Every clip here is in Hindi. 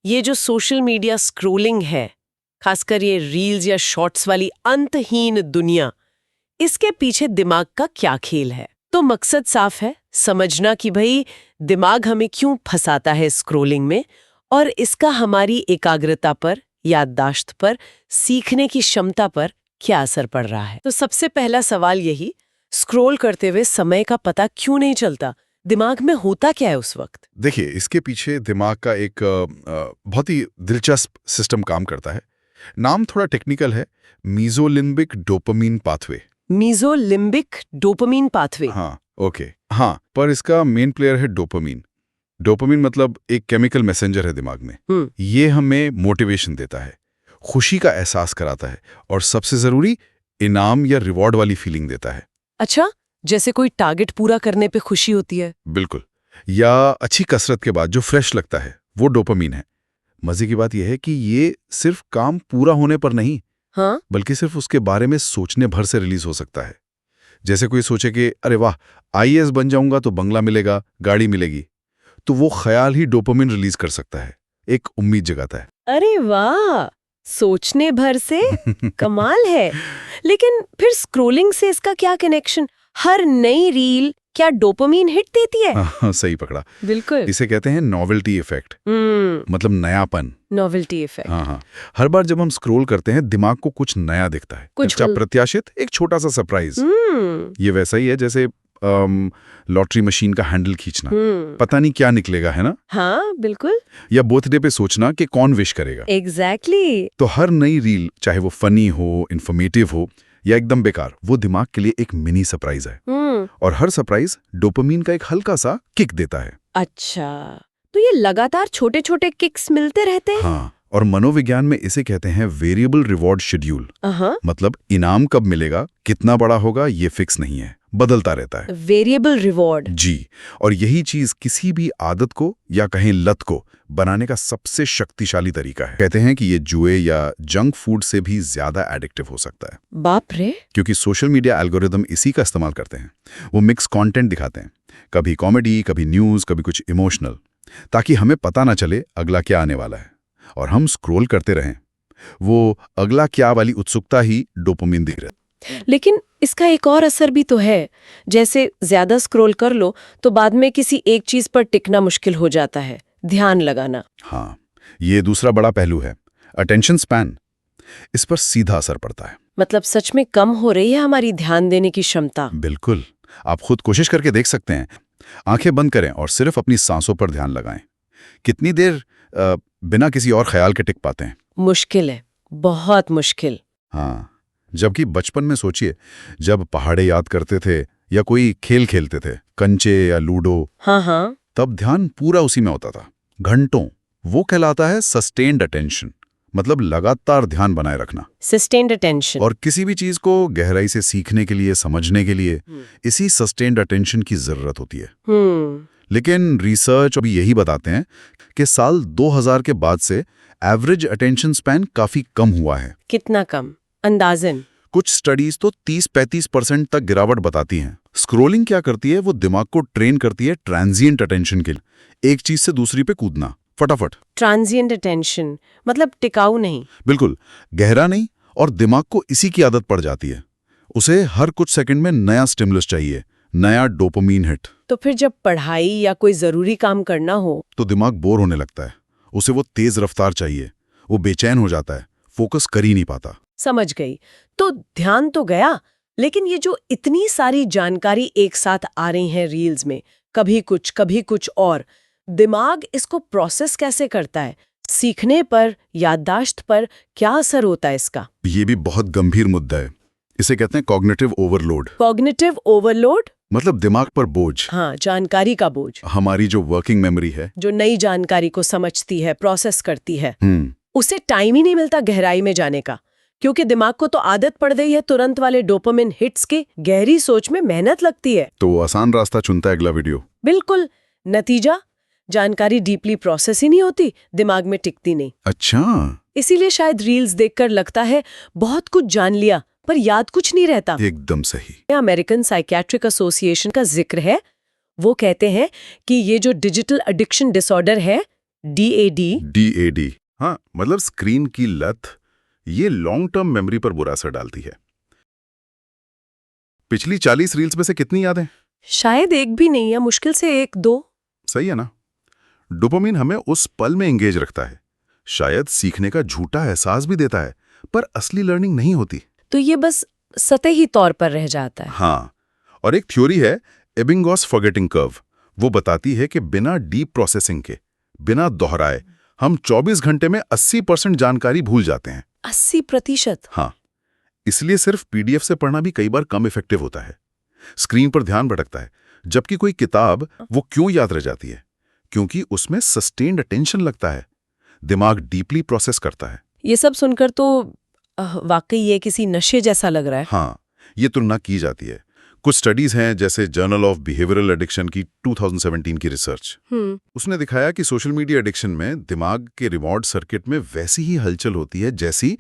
ये जो सोशल मीडिया स्क्रोलिंग है, खासकर ये रील्स या शॉर्ट्स वाली अंतहीन दुनिया, इसके पीछे दिमाग का क्या खेल है? तो मकसद साफ है, समझना कि भाई दिमाग हमें क्यों फंसाता है स्क्रोलिंग में और इसका हमारी एकाग्रता पर, याददाश्त पर, सीखने की क्षमता पर क्या असर पड़ रहा है। तो सबसे पहला सवाल यही, स्क्रोल करते हुए समय का पता क्यों नहीं चलता? दिमाग में होता क्या है उस वक्त? देखिए, इसके पीछे दिमाग का एक बहुत ही दिलचस्प सिस्टम काम करता है। नाम थोड़ा टेक्निकल है, mesolimbic dopamine pathway. Mesolimbic dopamine pathway. हाँ, ओके। हाँ, पर इसका मेन प्लेयर है डोपामीन। डोपामीन मतलब एक केमिकल मैसेंजर है दिमाग में। ये हमें मोटिवेशन देता है, खुशी का एहसास कराता है और सबसे जरूरी इनाम या रिवॉर्ड वाली फीलिंग देता है। अच्छा, जैसे कोई टारगेट पूरा करने पे खुशी होती है। बिल्कुल। या अच्छी कसरत के बाद जो फ्रेश लगता है वो डोपामीन है। मजे की बात यह है कि ये सिर्फ काम पूरा होने पर नहीं, हाँ? बल्कि सिर्फ उसके बारे में सोचने भर से रिलीज हो सकता है। जैसे कोई सोचे कि अरे वाह, आईएएस बन जाऊंगा तो बंगला मिलेगा, गाड़ी मिलेगी, तो वो ख्याल ही डोपामिन रिलीज कर सकता है, एक उम्मीद जगाता है। अरे वाह, सोचने भर से कमाल है। लेकिन फिर स्क्रोलिंग से इसका क्या कनेक्शन? हर नई रील क्या डोपामीन हिट देती है? हाँ, सही पकड़ा। बिल्कुल। इसे कहते हैं नॉवेल्टी इफेक्ट, मतलब नयापन। Novelty effect. हाँ। हर बार जब हम स्क्रोल करते हैं दिमाग को कुछ नया दिखता है, कुछ प्रत्याशित, एक छोटा सा सरप्राइज। ये वैसा ही है जैसे लॉटरी मशीन का हैंडल खींचना, पता नहीं क्या निकलेगा, है ना? हाँ, बिल्कुल। या बर्थडे पे सोचना कि कौन विश करेगा। एग्जैक्टली। तो हर नई रील, चाहे वो फनी हो, इंफॉर्मेटिव हो या एकदम बेकार, वो दिमाग के लिए एक मिनी सरप्राइज है। और हर सरप्राइज डोपामीन का एक हल्का सा किक देता है। अच्छा, तो ये लगातार छोटे छोटे किक्स मिलते रहते हैं। हाँ, और मनोविज्ञान में इसे कहते हैं वेरिएबल रिवॉर्ड शेड्यूल। मतलब इनाम कब मिलेगा, कितना बड़ा होगा, ये फिक्स नहीं है, बदलता रहता है। Variable reward. जी, और यही चीज किसी भी आदत को या कहें लत को बनाने का सबसे शक्तिशाली तरीका है। कहते हैं कि ये जुए या जंक फूड से भी ज्यादा एडिक्टिव हो सकता है। बाप रे। क्योंकि सोशल मीडिया एल्गोरिदम इसी का इस्तेमाल करते हैं। वो मिक्स कंटेंट दिखाते हैं, कभी कॉमेडी, कभी न्यूज, कभी कुछ इमोशनल, ताकि हमें पता ना चले अगला क्या आने वाला है और हम स्क्रॉल करते रहें। वो अगला क्या वाली उत्सुकता ही डोपामिन दे रहा है। लेकिन इसका एक और असर भी तो है, जैसे ज्यादा स्क्रॉल कर लो तो बाद में किसी एक चीज पर टिकना मुश्किल हो जाता है, ध्यान लगाना। हाँ, ये दूसरा बड़ा पहलू है, अटेंशन स्पैन। इस पर सीधा असर पड़ता है। मतलब सच में कम हो रही है हमारी ध्यान देने की क्षमता। बिल्कुल, आप खुद कोशिश करके देख सकते हैं। आंखें बंद करें और सिर्फ अपनी सांसों पर ध्यान लगाएं। कितनी देर बिना किसी और ख्याल के टिक पाते हैं? मुश्किल है, बहुत मुश्किल। हाँ, जबकि बचपन में सोचिए, जब पहाड़े याद करते थे या कोई खेल खेलते थे, कंचे या लूडो, हाँ, तब ध्यान पूरा उसी में होता था, घंटों। वो कहलाता है सस्टेन्ड अटेंशन, मतलब लगातार ध्यान बनाए रखना। Sustained attention. और किसी भी चीज को गहराई से सीखने के लिए, समझने के लिए इसी सस्टेन्ड अटेंशन की जरूरत होती है। लेकिन रिसर्च अभी यही बताते हैं कि साल 2000 के बाद से एवरेज अटेंशन स्पैन काफी कम हुआ है। कितना कम? अंदाजन कुछ स्टडीज तो 30-35% तक गिरावट बताती हैं। स्क्रोलिंग क्या करती है, वो दिमाग को ट्रेन करती है ट्रांजिएंट अटेंशन के लिए, एक चीज से दूसरी पे कूदना फटाफट। ट्रांजिएंट अटेंशन मतलब टिकाऊ नहीं। बिल्कुल, गहरा नहीं, और दिमाग को इसी की आदत पड़ जाती है। उसे हर कुछ सेकंड में नया स्टिमुलस चाहिए, नया डोपामीन हिट। तो फिर जब पढ़ाई या कोई जरूरी काम करना हो तो दिमाग बोर होने लगता है, उसे वो तेज रफ्तार चाहिए, वो बेचैन हो जाता है, फोकस कर ही नहीं पाता। समझ गई। तो ध्यान तो गया, लेकिन ये जो इतनी सारी जानकारी एक साथ आ रही है रील्स में, कभी कुछ और, दिमाग इसको प्रोसेस कैसे करता है? सीखने पर, याददाश्त पर क्या असर होता है इसका? ये भी बहुत गंभीर मुद्दा है। इसे कहते हैं कॉग्निटिव ओवरलोड। कॉग्निटिव ओवरलोड मतलब दिमाग पर बोझ। हाँ, जानकारी का बोझ। हमारी जो वर्किंग मेमोरी है, जो नई जानकारी को समझती है, प्रोसेस करती है, उसे टाइम ही नहीं मिलता गहराई में जाने का, क्योंकि दिमाग को तो आदत पड़ गई है तुरंत वाले डोपामिन हिट्स के। गहरी सोच में मेहनत लगती है, तो वो आसान रास्ता चुनता है, अगला वीडियो। बिल्कुल। नतीजा, जानकारी डीपली प्रोसेस ही नहीं होती, दिमाग में टिकती नहीं। अच्छा, इसीलिए शायद रील्स देखकर लगता है बहुत कुछ जान लिया, पर याद कुछ नहीं रहता। एकदम सही। अमेरिकन साइकियाट्रिक एसोसिएशन का जिक्र है। वो कहते हैं कि ये जो डिजिटल एडिक्शन डिसऑर्डर है, DAD? DAD, हाँ, मतलब स्क्रीन की लत, ये लॉन्ग टर्म मेमोरी पर बुरा असर डालती है। पिछली 40 रील्स में से कितनी याद है? शायद एक भी नहीं, या मुश्किल से 1-2। सही है ना? डोपामिन हमें उस पल में एंगेज रखता है, शायद सीखने का झूठा एहसास भी देता है, पर असली लर्निंग नहीं होती। तो ये बस सतही तौर पर रह जाता है। हाँ, और एक थ्योरी है एबिंगॉस फॉरगेटिंग कर्व। वो बताती है कि बिना डीप प्रोसेसिंग के, बिना दोहराए, हम 24 घंटे में 80% जानकारी भूल जाते हैं। 80%? हाँ, इसलिए सिर्फ पीडीएफ से पढ़ना भी कई बार कम इफेक्टिव होता है। स्क्रीन पर ध्यान भटकता है, जबकि कोई किताब वो क्यों याद रह जाती है? क्योंकि उसमें सस्टेन्ड अटेंशन लगता है, दिमाग डीपली प्रोसेस करता है। ये सब सुनकर तो वाकई ये किसी नशे जैसा लग रहा है। हाँ, ये तुलना की जाती है। कुछ स्टडीज हैं, जैसे जर्नल ऑफ बिहेवियरल एडिक्शन की 2017 की रिसर्च। उसने दिखाया कि सोशल मीडिया एडिक्शन में दिमाग के रिवॉर्ड सर्किट में वैसी ही हलचल होती है जैसी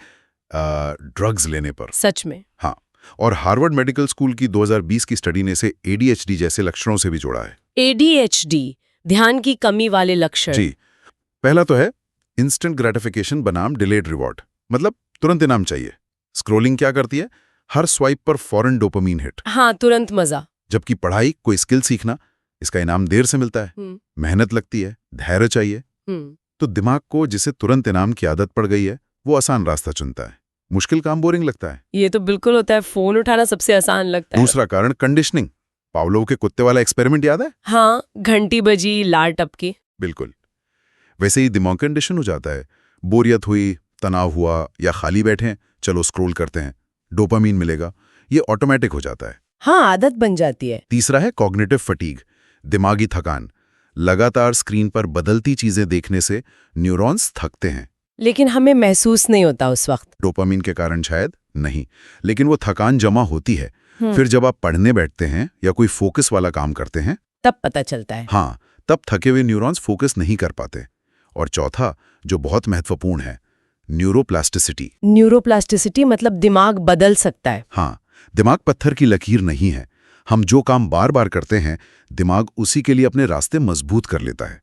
ड्रग्स लेने पर। सच में? हाँ, और हार्वर्ड मेडिकल स्कूल की 2020 की स्टडी ने इसे ADHD जैसे लक्षणों से भी जोड़ा है। ADHD, ध्यान की कमी वाले लक्षण? जी, पहला तो है इंस्टेंट ग्रेटिफिकेशन बनाम डिलेड रिवॉर्ड, मतलब तुरंत इनाम चाहिए। स्क्रोलिंग क्या करती है? हर स्वाइप पर फॉरन डोपामीन हिट। हाँ, तुरंत मजा। जबकि पढ़ाई, कोई स्किल सीखना, इसका इनाम देर से मिलता है, मेहनत लगती है, धैर्य चाहिए। तो दिमाग को जिसे तुरंत इनाम की आदत पड़ गई है, वो आसान रास्ता चुनता है। मुश्किल काम बोरिंग लगता है। ये तो बिल्कुल होता है, फोन उठाना सबसे आसान लगता है। दूसरा कारण कंडीशनिंग। पावलोव के कुत्ते वाला एक्सपेरिमेंट याद है? हाँ, घंटी बजी, लार टपकी। बिल्कुल वैसे ही दिमाग कंडीशन हो जाता है। बोरियत हुई, तनाव हुआ या खाली बैठे, चलो स्क्रोल करते हैं, डोपामीन मिलेगा, ये ऑटोमेटिक हो जाता है। हाँ, आदत बन जाती है। तीसरा है कॉग्निटिव फटीग, दिमागी थकान। लगातार स्क्रीन पर बदलती चीजें देखने से न्यूरॉन्स थकते हैं। लेकिन हमें महसूस नहीं होता उस वक्त। डोपामीन के कारण शायद नहीं, लेकिन वो थकान जमा होती है। फिर जब आप पढ़ने बैठते हैं या कोई फोकस वाला काम करते हैं, तब पता चलता है। हाँ, तब थके हुए न्यूरॉन्स फोकस नहीं कर पाते। और चौथा, जो बहुत महत्वपूर्ण है, न्यूरोप्लास्टिसिटी। न्यूरोप्लास्टिसिटी मतलब दिमाग बदल सकता है। हाँ, दिमाग पत्थर की लकीर नहीं है। हम जो काम बार बार करते हैं, दिमाग उसी के लिए अपने रास्ते मजबूत कर लेता है।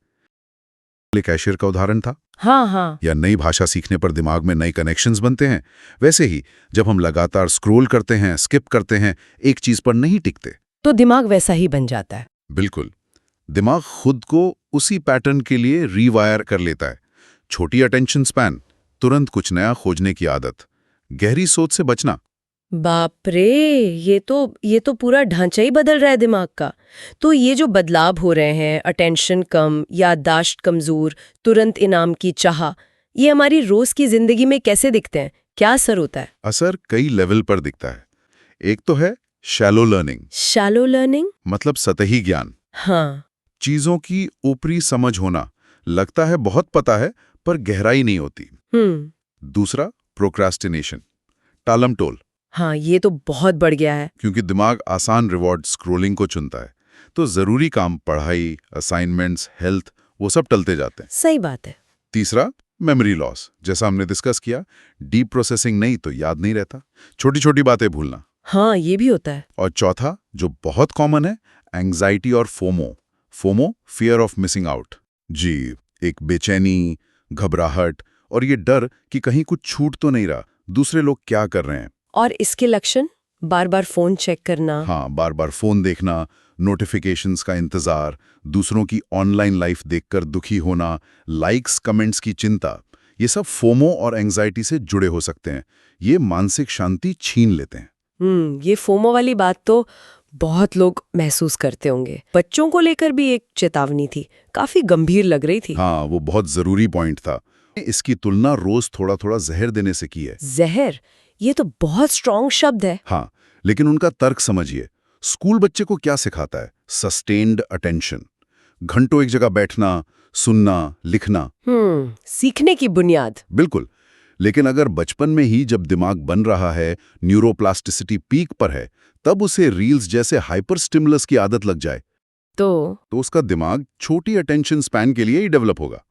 कैशियर का उदाहरण था। हाँ। या नई भाषा सीखने पर दिमाग में नए कनेक्शंस बनते हैं, वैसे ही जब हम लगातार स्क्रोल करते हैं, स्किप करते हैं, एक चीज पर नहीं टिकते, तो दिमाग वैसा ही बन जाता है। बिल्कुल, दिमाग खुद को उसी पैटर्न के लिए रीवायर कर लेता है। छोटी अटेंशन स्पैन, तुरंत कुछ नया खोजने की आदत, गहरी सोच से बचना। बाप रे, ये तो पूरा ढांचा ही बदल रहा है दिमाग का। तो ये जो बदलाव हो रहे हैं, अटेंशन कम, याददाश्त कमजोर, तुरंत इनाम की चाह, ये हमारी रोज की जिंदगी में कैसे दिखते हैं? क्या असर होता है? असर कई लेवल पर दिखता है। एक तो है शैलो लर्निंग। शैलो लर्निंग मतलब सतही ज्ञान। हाँ। चीजों की ऊपरी समझ होना, लगता है बहुत पता है, पर गहराई नहीं होती। दूसरा प्रोक्रास्टिनेशन, टालमटोल। हाँ, ये तो बहुत बढ़ गया है। क्योंकि दिमाग आसान रिवॉर्ड स्क्रोलिंग को चुनता है, तो जरूरी काम, पढ़ाई, असाइनमेंट्स, हेल्थ, वो सब टलते जाते हैं। सही बात है। तीसरा मेमोरी लॉस, जैसा हमने डिस्कस किया, डीप प्रोसेसिंग नहीं तो याद नहीं रहता, छोटी छोटी बातें भूलना। हाँ, ये भी होता है। और चौथा, जो बहुत कॉमन है, एंग्जाइटी और FOMO. FOMO, fear of missing out. जी, एक बेचैनी, घबराहट और ये डर कि कहीं कुछ छूट तो नहीं रहा, दूसरे लोग क्या कर रहे हैं। और इसके लक्षण? बार बार फोन चेक करना। हाँ, बार बार फोन देखना, नोटिफिकेशंस का इंतजार, दूसरों की ऑनलाइन लाइफ देखकर दुखी होना, लाइक्स कमेंट्स की चिंता, ये सब फोमो और एंग्जाइटी से जुड़े हो सकते हैं। ये मानसिक शांति छीन लेते हैं। ये फोमो वाली बात तो बहुत लोग महसूस करते होंगे। बच्चों को लेकर भी एक चेतावनी थी, काफी गंभीर लग रही थी। हाँ, वो बहुत जरूरी पॉइंट था। इसकी तुलना रोज थोड़ा थोड़ा जहर देने से की है। जहर? ये तो बहुत स्ट्रॉन्ग शब्द है। हाँ, लेकिन उनका तर्क समझिए। स्कूल बच्चे को क्या सिखाता है? सस्टेन्ड अटेंशन, घंटों एक जगह बैठना, सुनना, लिखना। सीखने की बुनियाद। बिल्कुल, लेकिन अगर बचपन में ही जब दिमाग बन रहा है, न्यूरोप्लास्टिसिटी पीक पर है, तब उसे रील्स जैसे हाइपर स्टिमुलस की आदत लग जाए, तो उसका दिमाग छोटी अटेंशन स्पैन के लिए ही डेवलप होगा।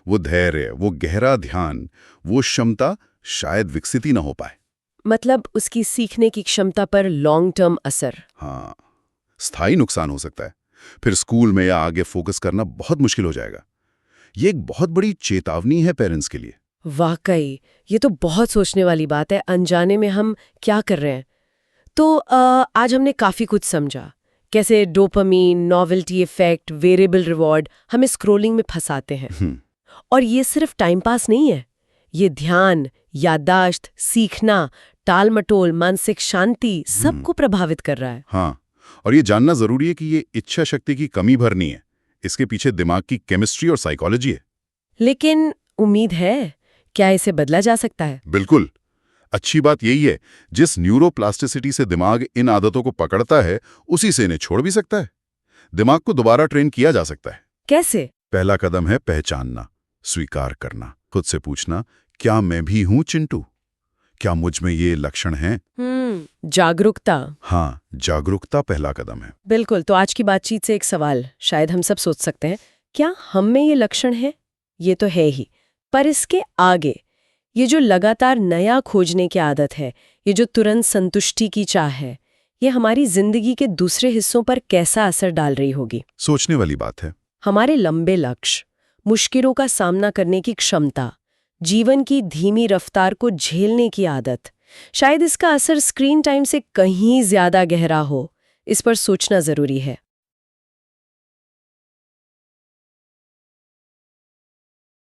वो धैर्य, वो गहरा ध्यान, वो क्षमता शायद विकसित ही ना हो पाए। मतलब उसकी सीखने की क्षमता पर लॉन्ग टर्म असर। हाँ, स्थायी नुकसान हो सकता है। फिर स्कूल में या आगे फोकस करना बहुत मुश्किल हो जाएगा। ये एक बहुत बड़ी चेतावनी है पेरेंट्स के लिए। वाकई ये तो बहुत सोचने वाली बात है, अनजाने में हम क्या कर रहे हैं। तो आज हमने काफी कुछ समझा, कैसे dopamine, novelty effect, variable reward हमें स्क्रोलिंग में फंसाते हैं। और ये सिर्फ टाइम पास नहीं है, ये ध्यान, याददाश्त, सीखना, टाल-मटोल, मानसिक शांति सबको प्रभावित कर रहा है। हाँ, और ये जानना जरूरी है कि ये इच्छा शक्ति की कमी भर नहीं है, इसके पीछे दिमाग की केमिस्ट्री और साइकोलॉजी है। लेकिन उम्मीद है, क्या इसे बदला जा सकता है? बिल्कुल। अच्छी बात यही है, जिस न्यूरोप्लास्टिसिटी से दिमाग इन आदतों को पकड़ता है, उसी से इन्हें छोड़ भी सकता है। दिमाग को दोबारा ट्रेन किया जा सकता है। कैसे? पहला कदम है पहचानना, स्वीकार करना, खुद से पूछना, क्या मैं भी हूं चिंटू? क्या मुझ में ये लक्षण हैं? जागरूकता। हाँ, जागरूकता पहला कदम है। बिल्कुल। तो आज की बातचीत से एक सवाल शायद हम सब सोच सकते हैं, क्या हम में ये लक्षण है? ये तो है ही, पर इसके आगे ये जो लगातार नया खोजने की आदत है, ये जो तुरंत संतुष्टि की चाह है, ये हमारी जिंदगी के दूसरे हिस्सों पर कैसा असर डाल रही होगी? सोचने वाली बात है। हमारे लंबे लक्ष्य, मुश्किलों का सामना करने की क्षमता, जीवन की धीमी रफ्तार को झेलने की आदत, शायद इसका असर स्क्रीन टाइम से कहीं ज्यादा गहरा हो। इस पर सोचना जरूरी है।